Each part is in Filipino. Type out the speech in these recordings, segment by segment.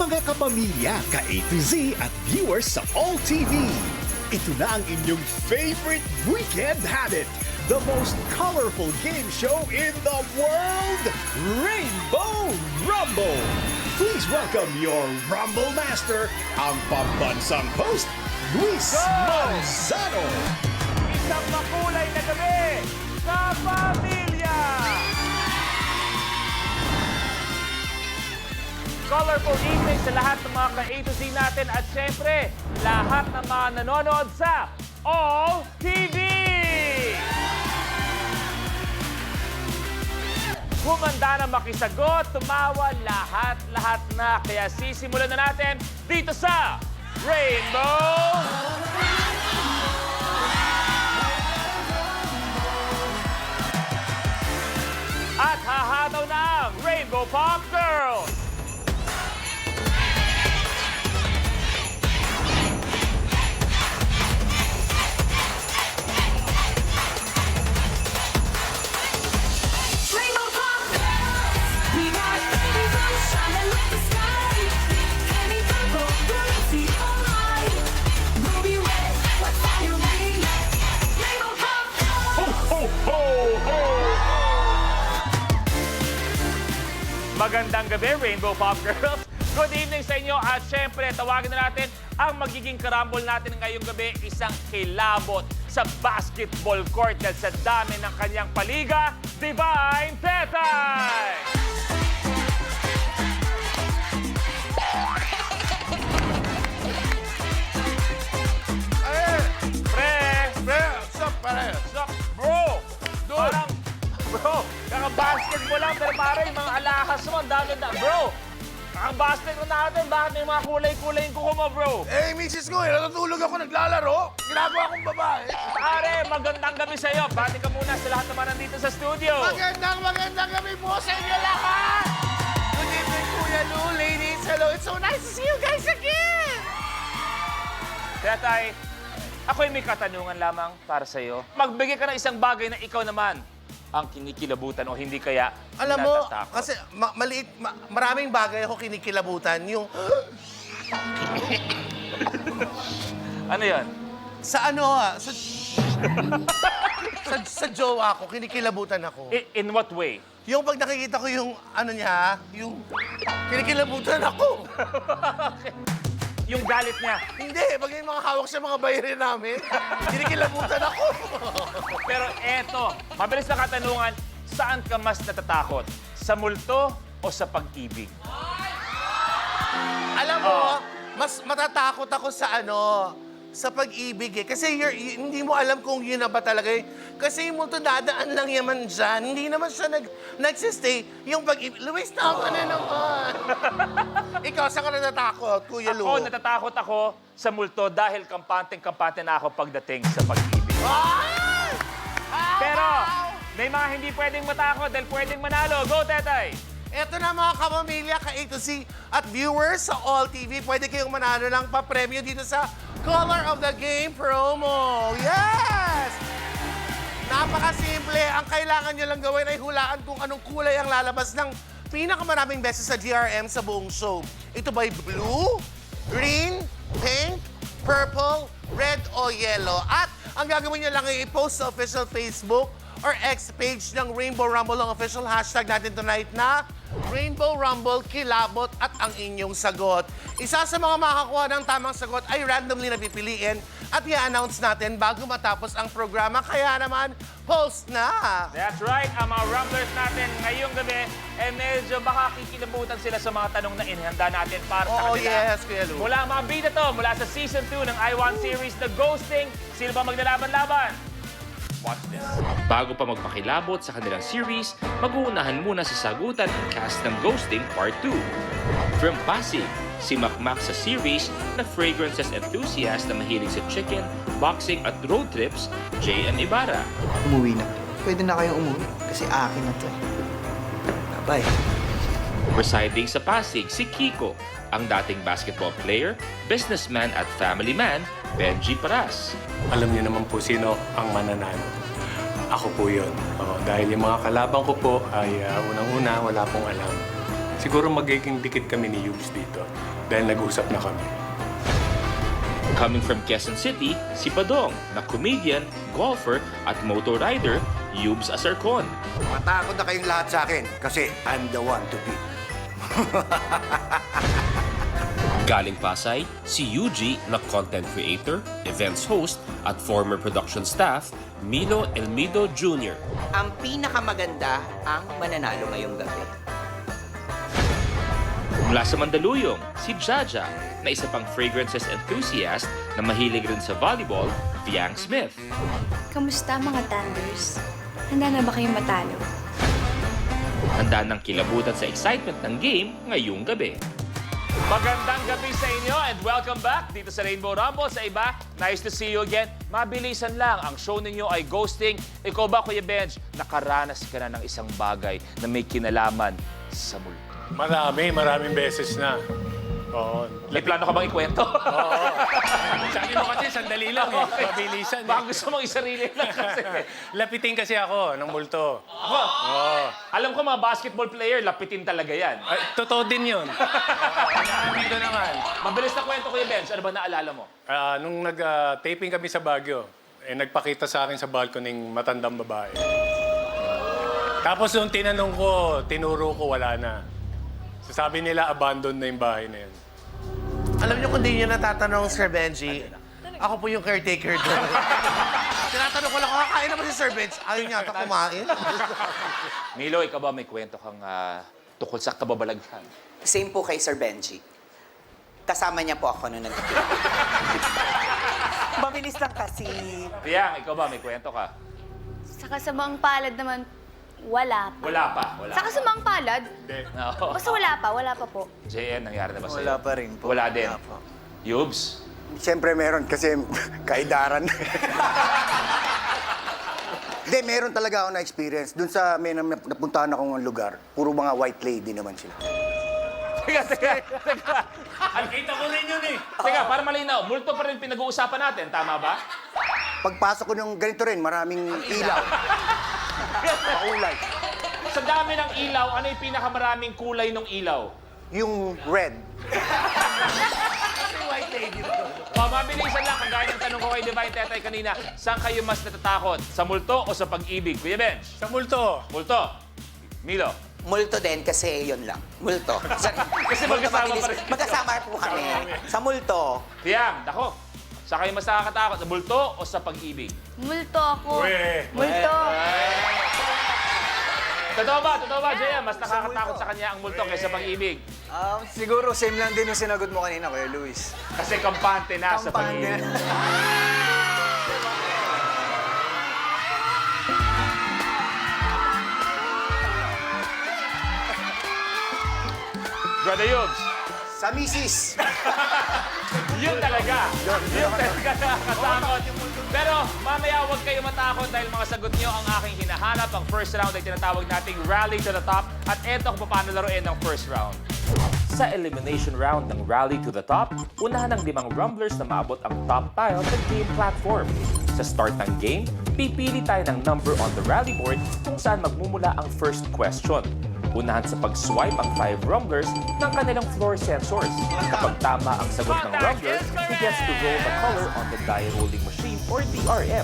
Mga kapamilya, ka-A to Z at viewers sa All TV. Ito na ang inyong favorite weekend habit. The most colorful game show in the world, Rainbow Rumble. Please welcome your Rumble Master, ang pambansang host, Luis Manzano. Isang makulay na gabi sa pamilya! Colorful evening sa lahat ng mga ka-A to Z natin at syempre, lahat ng mga nanonood sa All TV! Humanda na makisagot, tumawa, lahat na. Kaya sisimulan na natin dito sa Rainbow! At hahataw na ang Rainbow Pop Girls! Rainbow Pop Girls, we got rainbows shining like the sky. Candy purple, rosy, all right. Ruby red, what fire ring? Rainbow Pop Girls. Ho, ho, ho! Magandang gabi, Rainbow Pop Girls. Good evening sa inyo at syempre, tawagin na natin ang magiging karambol natin ngayong gabi, isang kilabot sa basketball court dahil sa dami ng kanyang paliga, Divine Petay! Sup, bro! Parang, bro, kaka-basketball lang, pero parang yung mga alahas mo, ang dami na, bro! Kaka-basketball natin, bakit may mga kulay-kulay yung kuko mo, bro? Eh, misis ko, natutulog ako, naglalaro. Ginagawa kong babae. Pare, magandang gabi sa'yo. Bati ka muna sa lahat naman nandito sa studio. Magandang gabi po sa inyo lahat. Good evening, Kuya Lou, ladies. Hello, it's so nice to see you guys again. Kaya tay, ako'y may katanungan lamang para sa'yo. Magbigay ka ng isang bagay na ikaw naman ang kinikilabutan o hindi kaya Alam mo, natatakot. kasi maraming bagay ako kinikilabutan. Yung, Ano yan? sa ano sa jowa ko, kinikilabutan ako. In what way? Yung pag nakikita ko yung, ano niya, yung kinikilabutan ako. Yung galit niya. Hindi, pag yung mga hawak sa mga bayarin namin, kinikilabutan ako. Pero eto, mabilis na katanungan, saan ka mas natatakot? Sa multo o sa pag-ibig? Alam mo, mas matatakot ako sa sa pag-ibig eh. Kasi hindi mo alam kung yun na ba talaga eh. Kasi yung multo dadaan lang yaman dyan. Hindi naman siya nagsistay. Yung pag-ibig, Luis, tama na naman. Ikaw, saan ka natatakot, Kuya Lu? Ako, natatakot ako sa multo dahil kampanteng-kampante na ako pagdating sa pag-ibig. Ay! Pero, may mga hindi pwedeng matakot dahil pwedeng manalo. Go, Tetay! Ito na mga kapamilya, ka-A to Z at viewers sa All TV. Pwede kayong manalo ng papremyo dito sa Color of the Game promo. Yes! Napakasimple. Ang kailangan nyo lang gawin ay hulaan kung anong kulay ang lalabas ng pinakamaraming beses sa DRM sa buong show. Ito ba'y blue, green, pink, purple, red o yellow? At ang gagawin nyo lang ay i-post sa official Facebook or X page ng Rainbow Rumble ang official hashtag natin tonight na Rainbow Rumble, kilabot at ang inyong sagot. Isa sa mga makakuha ng tamang sagot ay randomly na pipiliin at i-announce natin bago matapos ang programa. Kaya naman, post na! That's right, ang mga Rumblers natin ngayong gabi, medyo baka kikilabutan sila sa mga tanong na inihanda natin para sa Oo, kanila. yes, Kuya Lu. Mula mga bida to, mula sa Season 2 ng I Want series, The Ghosting, sino ba maglalaban-laban? Watch this. Bago pa magpakilabot sa kanilang series, mag-uunahan muna sa sagutan ang cast ng Ghosting Part 2. From Pasig, si Makmak sa series na fragrances enthusiast na mahilig sa chicken, boxing at road trips, J.M. Ibarra. Umuwi na. Pwede na kayong umuwi kasi akin na to eh. Bye. Residing sa Pasig, si Kiko, ang dating basketball player, businessman at family man, Benji Paras. Alam niyo naman po sino ang mananalo. Ako po yun. Dahil yung mga kalabang ko po ay unang-una wala pong alam. Siguro magiging dikit kami ni Yubes dito. dahil nag-usap na kami. Coming from Quezon City, si Badong na comedian, golfer at motor rider, Yubes Asarcon. Matakot na kayong lahat sa akin kasi I'm the one to beat. Galing Pasay, si UG na content creator, events host at former production staff, Milo Elmido Jr. Ang pinakamaganda ang mananalo ngayong gabi. Mula sa Mandaluyong, si Jaja na isa pang fragrances enthusiast na mahilig rin sa volleyball, Fiang Smith. Kamusta mga Thunders? Handa na ba kayong matalo? Handa ng kilabutan sa excitement ng game ngayong gabi. Magandang gabi sa inyo and welcome back dito sa Rainbow Rumble. Sa iba, nice to see you again. Mabilisan lang, ang show ninyo ay ghosting. Ikaw ba, Kuya Benj, nakaranas ka na ng isang bagay na may kinalaman sa multo? Maraming beses na. Oo. May plano ka bang ikwento? Oo. Sabi mo kasi, sandali lang eh. Okay. Mabilisan eh. Baka gusto mong isarili lang kasi. Lapitin kasi ako ng multo. Ako, alam ko mga basketball player, lapitin talaga yan. Ay, totoo din yun. Inamin ko naman. Mabilis na kwento, Kuya Benj. Ano ba naalala mo? Nung nag-taping kami sa Baguio, nagpakita sa akin sa balcony ng matandang babae. Tapos nung tinanong ko, tinuro ko, wala na. Sabi nila, abandon na yung bahay na yun. Alam niyo kung di niyo natatanong, Sir Benji, ako po yung caretaker doon. Tinatanong ko lang, kakain na ba si Sir Benji? Ayaw niya ata kumain. Milo, ikaw ba may kwento kang tukol sa kababalaghan? Same po kay Sir Benji. Kasama niya po ako nung nagtitira. Mabilis lang kasi. Fiang, ikaw ba may kwento ka? Sa kasamang palad naman, wala pa. Wala pa. Sa kasamang palad? No. Basta wala pa po. JN, nangyari na ba sa'yo? Wala pa rin po. Wala din. Wala po. Yubes? Siyempre meron kasi kaidaran. Hindi, meron talaga ako na-experience. Doon sa may napuntahan akong lugar, puro mga white lady naman sila. Teka. Nakita ko rin yun eh. Teka, para malinaw, multo pa rin pinag-uusapan natin, tama ba? Pagpasok ko ng ganito rin, maraming ilaw. Makulay. Sa dami ng ilaw, ano yung pinakamaraming kulay ng ilaw? Yung red. Mabilisan lang, kagaya ng tanong ko kay Divine Tetay kanina, saan kayo mas natatakot? Sa multo o sa pag-ibig? Kuya Benj? Sa multo. Multo. Milo? Multo din kasi yun lang. Multo. Kasi magkasama pa rin. Magkasama po kami. Sa multo, Fiang, dako. Saan kayo mas nakakatakot? Sa multo o sa pag-ibig? Multo ako. Uwe. Multo. Totoo ba, Jaya? Mas nakakatakot sa kanya ang multo kaysa pag-ibig. Siguro same lang din yung sinagot mo kanina, Kuya Luis. Kasi kampante na sa pag-ibig. Brother Yubes, Sa misis. yun talaga. Yun talaga nakakatakot. Pero mamaya huwag kayo matakot dahil mga sagot nyo ang aking hinahanap. Ang first round ay tinatawag nating Rally to the Top. At eto kung paano laruin ang first round. Sa elimination round ng Rally to the Top, unahan ng 5 rumblers na maabot ang top tile sa game platform. Sa start ng game, pipili tayo ng number on the rally board kung saan magmumula ang first question. Unahan sa pag-swipe ang 5 rumblers ng kanilang floor sensors. Kapag tama ang sagot ng rumbler, he gets to roll the color on the die rolling machine or DRM.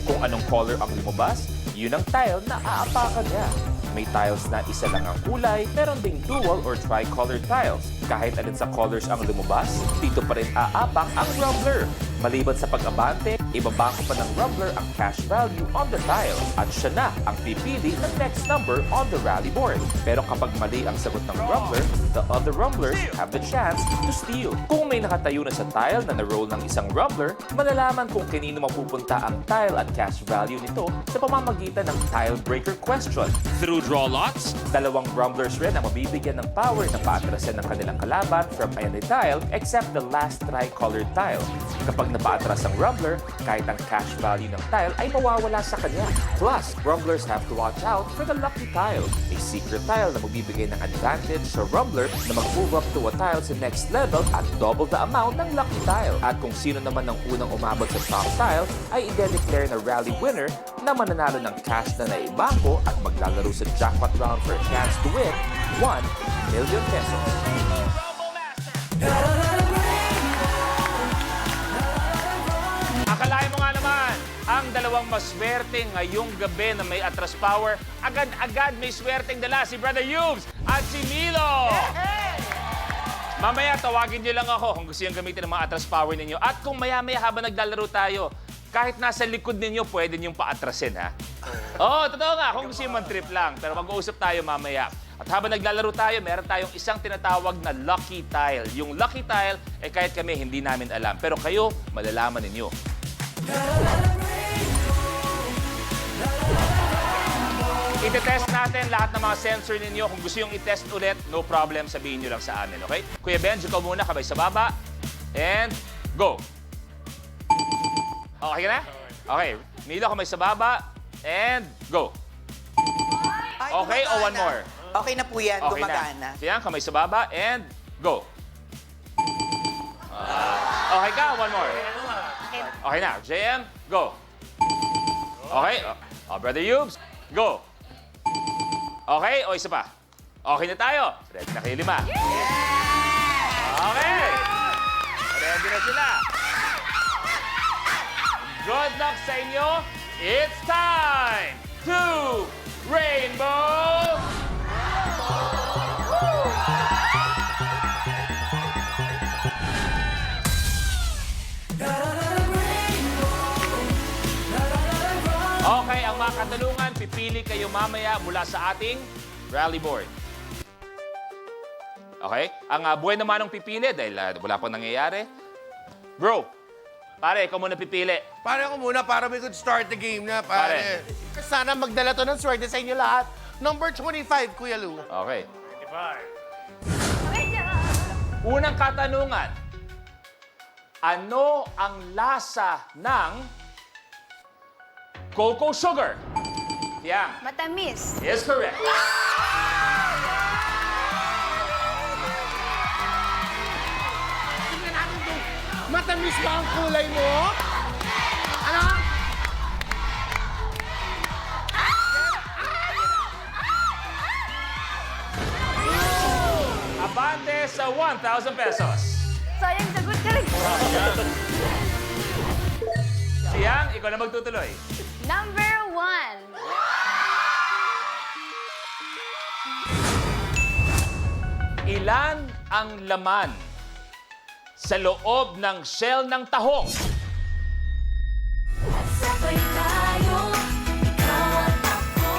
Kung anong color ang lumabas, yun ang tile na aapakan niya. May tiles na isa lang ang kulay, meron ding dual or tricolor tiles. Kahit alin sa colors ang lumabas, dito pa rin aapak ang rumbler. Maliban sa pag-abante, ibabako pa ng rumbler ang cash value on the tile at siya na ang pipili ng next number on the rally board. Pero kapag mali ang sagot ng rumbler, the other rumblers have the chance to steal. Kung may nakatayo na sa tile na na-roll ng isang rumbler, malalaman kung kanino mapupunta ang tile at cash value nito sa pamamagitan ng tile breaker question. Through draw lots, 2 rumblers rin ang mabibigyan ng power na paatrasan ng kanilang kalaban from any tile except the last tricolored tile. Kapag napaatras ang rumbler, kahit ang cash value ng tile ay mawawala sa kanya. Plus, rumblers have to watch out for the lucky tile, a secret tile na magbibigay ng advantage sa rumbler na mag-move up to a tile sa next level at double the amount ng lucky tile. At kung sino naman ang unang umabot sa top tile ay i-declare na rally winner na mananalo ng cash na naibangko at maglalaro sa jackpot round for a chance to win 1 million pesos. Akalain mo nga naman, ang dalawang maswerte ngayong gabi na may atras power, agad-agad may swerteng dala si Brother Yubes at si Milo. Mamaya, tawagin niyo lang ako kung gusto niyong gamitin ang mga atras power ninyo. At kung maya-maya habang naglalaro tayo, kahit nasa likod ninyo, pwede niyong paatrasin, ha? Oo, totoo nga, kung gusto niyong man-trip lang. Pero mag-uusap tayo mamaya. At habang naglalaro tayo, meron tayong isang tinatawag na lucky tile. Yung lucky tile, kahit kami hindi namin alam. Pero kayo, malalaman ninyo. Ite-test natin lahat ng mga sensor ninyo. Kung gusto yung i-test ulit, no problem, sabihin nyo lang sa amin, okay? Kuya Benj, ikaw muna, kamay sa baba. And go! Okay ka na? Okay. Milo, kamay sa baba. And go! Ay, Okay, o one gumagana. more? Okay na po yan, Okay gumagana. na. Siyan, kamay sa baba. And go! Okay ka? One more. Okay na. JM, go! Okay. Brother Yubes, go! Okay, o isa pa. Okay na tayo. Ready na kayo lima. Okay. Ready na sila. Good luck sa inyo. It's time to Rainbow! Okay, ang mga katanungan, pipili kayo mamaya mula sa ating rally board. Okay? Ang buhay naman ang pipili dahil wala pang nangyayari. Bro, pare, ikaw muna pipili. Pare ako muna para we could start the game na, pare. Sana magdala to ng swerte sa inyo lahat. Number 25, Kuya Lou. Okay. 25. Unang katanungan. Ano ang lasa ng cocoa sugar? Tiang. Matamis. Is correct. Tingnan natin kung matamis ba ang kulay mo? Ano? Abante sa 1,000 pesos. Sayang sagot ka rin. Tiang, ikaw na magtutuloy. Number 1. Ilan ang laman sa loob ng shell ng tahong? Sabay tayo, ikaw at ako.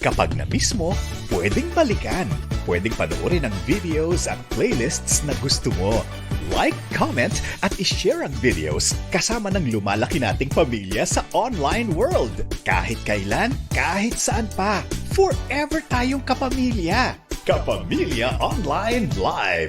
Kapag na-miss mo, pwedeng balikan. Pwedeng panoorin ang videos at playlists na gusto mo. Like, comment, at ishare ang videos kasama ng lumalaki nating pamilya sa online world. Kahit kailan, kahit saan pa. Forever tayong kapamilya. Kapamilya Online Live.